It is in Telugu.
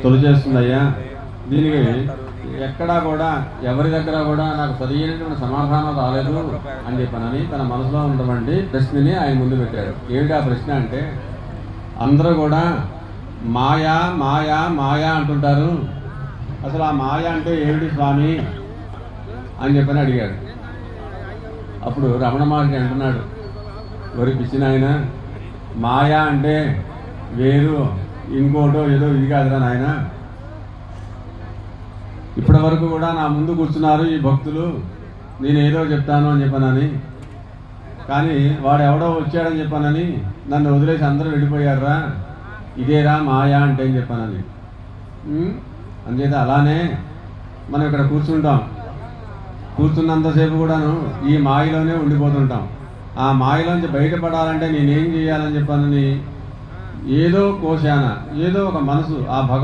తొలిచేస్తుందయ్యా. దీనికి ఎక్కడా కూడా ఎవరి దగ్గర కూడా నాకు సరైనటువంటి సమాధానం రాలేదు అని చెప్పానని తన మనసులో ఉన్నటువంటి ప్రశ్నని ఆయన ముందు పెట్టాడు. ఏమిటి ఆ ప్రశ్న అంటే, అందరూ కూడా మాయా మాయా మాయా అంటుంటారు, అసలు ఆ మాయా అంటే ఏమిటి స్వామి అని చెప్పని అడిగాడు. అప్పుడు రమణ మహర్షి అంటున్నాడు, వరి పిచ్చిన ఆయన, మాయా అంటే వేరు ఇంకోటో ఏదో ఇది కాదురా నాయన. ఇప్పటి వరకు కూడా నా ముందు కూర్చున్నారు ఈ భక్తులు, నేను ఏదో చెప్తాను అని చెప్పానని, కానీ వాడు ఎవడో వచ్చాడని చెప్పానని నన్ను వదిలేసి అందరూ వెళ్ళిపోయారా, ఇదేరా మాయా అంటే అని చెప్పానని. అంచేత అలానే మనం ఇక్కడ కూర్చుంటాం, కూర్చున్నంతసేపు కూడాను ఈ మాయలోనే ఉండిపోతుంటాం. ఆ మాయలోంచి బయటపడాలంటే నేనేం చేయాలని చెప్పానని ఏదో కోశాన ఏదో ఒక మనసు ఆ